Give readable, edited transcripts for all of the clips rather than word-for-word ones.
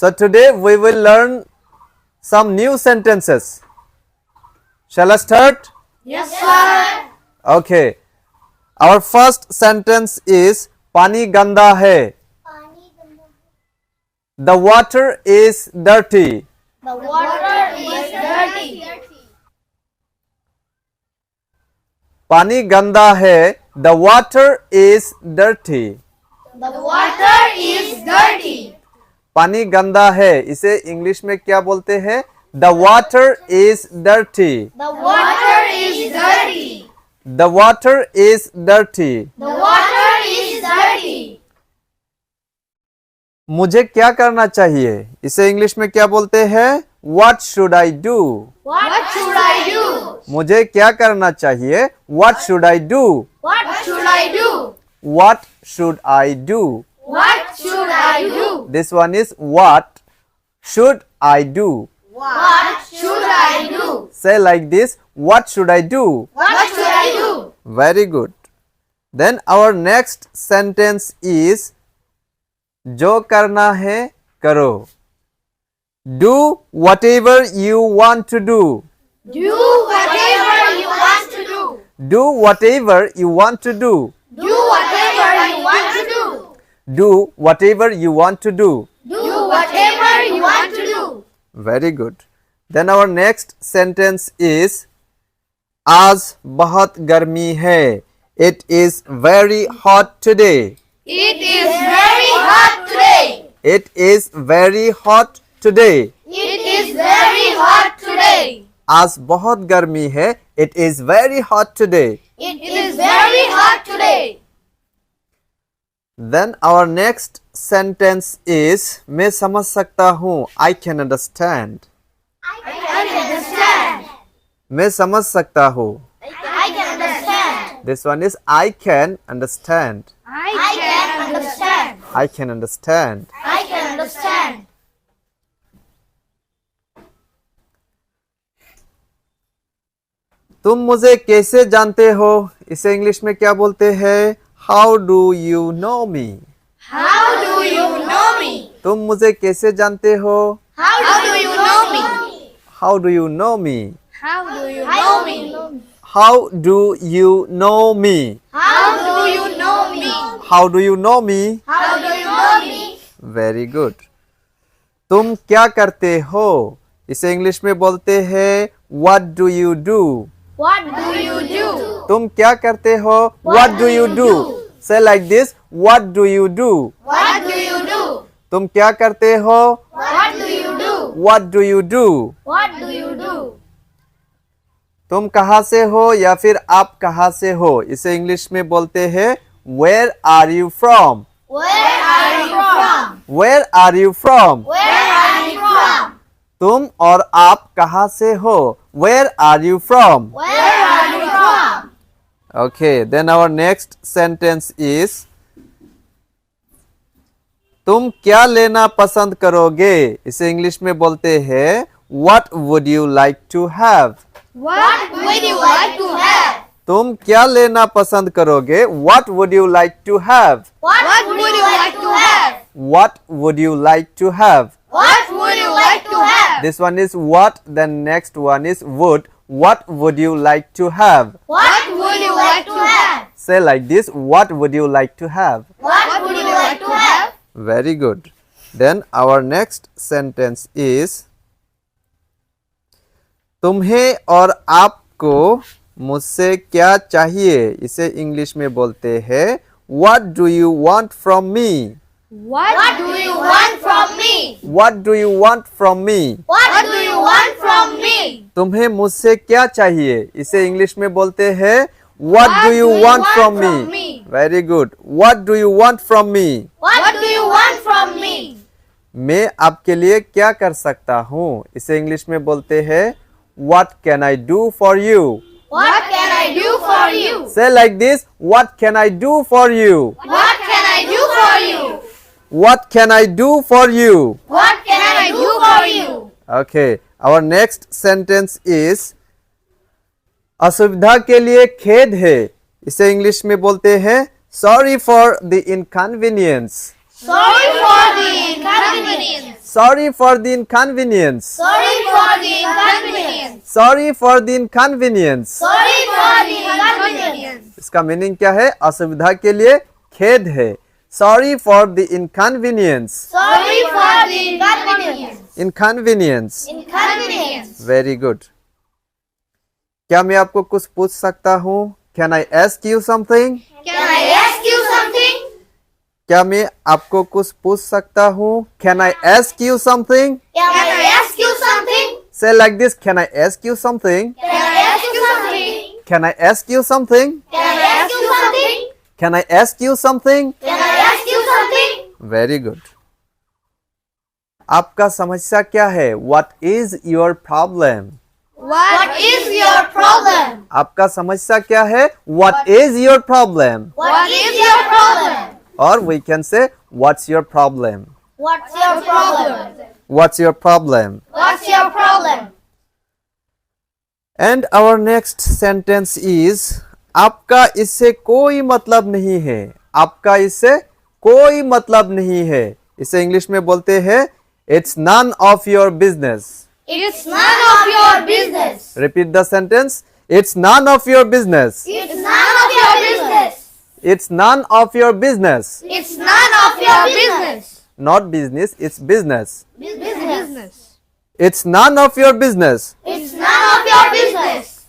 So today we will learn some new sentences. Shall I start? Yes, sir. Okay. Our first sentence is Pani ganda hai. The water is dirty. The water is dirty. Pani ganda hai. The water is dirty. The water is dirty. पानी गंदा है इसे English में क्या बोलते हैं? The water is dirty. The water is dirty. The water is dirty. The water is dirty. मुझे क्या करना चाहिए इसे इंग्लिश में क्या बोलते हैं? What should I do? What should I do? मुझे क्या करना चाहिए? What should I do? What should I do? What should I do? What should I do? This one is what should I do? What should I do? Say like this, what should I do? What should I do? Very good. Then our next sentence is जो करना है करो. Do whatever you want to do. Do whatever you want to do. Do whatever you want to do. Do whatever you want to do. Do whatever you want to do. Do whatever you want to do. Very good. Then our next sentence is आज बहुत गर्मी है. It is very hot today. It is very hot today. It is very hot today. It is very hot today. आज बहुत गर्मी है. It is very hot today. It is very hot today. Then our next sentence is मैं समझ सकता हूँ. I can understand. I can understand. मैं समझ सकता हूँ. I can understand. This one is I can understand. I can understand. I can understand. I can understand. तुम मुझे कैसे जानते हो इसे इंग्लिश में क्या बोलते हैं? How do you know me? How do you know me? तुम मुझे कैसे जानते हो? How do you know me? How do you know me? How do you know me? How do you know me? How do you know me? How do you know me? How do you know me? Very good. तुम क्या करते हो इसे English में बोलते हैं What do you do? What do you do? तुम क्या करते हो? What do you do? Say like this, What do you do? What do you do? तुम क्या करते हो? What do you do? What do you do? What do you do? तुम कहाँ से हो या फिर आप कहाँ से हो इसे इंग्लिश में बोलते हैं Where are you from? Where are you from? Where are you from? Where are you from? तुम और आप कहाँ से हो? Where are you from? Where are you from? Okay, then our next sentence is तुम क्या लेना पसंद करोगे इसे इंग्लिश में बोलते हैं What would you like to have? What would you like to have? तुम क्या लेना पसंद करोगे? What would you like to have? What would you like to have? What would you like to have? What would you like to have? This one is what, then next one is would. What would you like to have? What would you like to have? Say like this, what would you like to have? What would you like to have? Very good. Then our next sentence is तुम्हें और आपको मुझसे क्या चाहिए इसे English में बोलते हैं What do you want from me? What do you want from me? What do you want from me? What do you want from me? तुम्हें मुझसे क्या चाहिए इसे इंग्लिश में बोलते हैं What do you want from me? Very good. What do you want from me? What do you want from me? मैं आपके लिए क्या कर सकता हूँ इसे इंग्लिश में बोलते हैं What can I do for you? What can I do for you? Say like this, What can I do for you? What can I do for you? What can I do for you? What can I do for you? Okay, our next sentence is असुविधा के लिए खेद है इसे English में बोलते हैं Sorry for the inconvenience. Sorry for the inconvenience. Sorry for the inconvenience. Sorry for the inconvenience. Sorry for the inconvenience. Sorry for the inconvenience. इसका मीनिंग क्या है? असुविधा के लिए खेद है. Sorry for the inconvenience. Sorry for the inconvenience. Inconvenience. Inconvenience. Very good. क्या मैं आपको कुछ पूछ सकता हूँ? Can I ask you something? Can I ask you something? क्या मैं आपको कुछ पूछ सकता हूँ? Can I ask you something? Can I ask you something? Say like this. Can I ask you something? Can I ask you something? Can I ask you something? Can I ask you something? Can I ask you something? Can I ask you something? Very good. आपका समस्या क्या है? What is your problem? What is your problem? आपका समस्या क्या है? What is your problem? What is your problem? Or we can say, what's your problem? What's your problem? What's your problem? What's your problem? And our next sentence is, आपका इससे कोई मतलब नहीं है. आपका इससे कोई मतलब नहीं है. इसे इंग्लिश में बोलते हैं, it's none of your business. It's none of your business. Repeat the sentence. It's none of your business. It's none of your business. It's none of your business. It's none of your business. Not business, it's business. Business. It's none of your business. It's none of your business.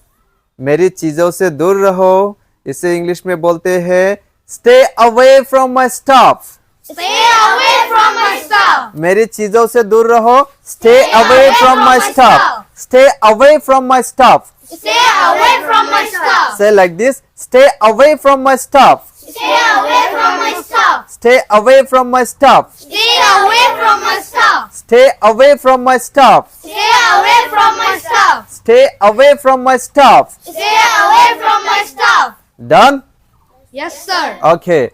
मेरी चीजों से दूर रहो. इसे English में बोलते हैं, stay away from my stuff. Stay away from my stuff. मेरी चीजों से दूर रहो. Stay away from my stuff. Stay away from my stuff. Stay away from my stuff. Say like this. Stay away from my stuff. Stay away from my stuff. Stay away from my stuff. Stay away from my stuff. Stay away from my stuff. Stay away from my stuff. Stay away from my stuff. Stay away from my stuff. Done? Yes, sir. Okay.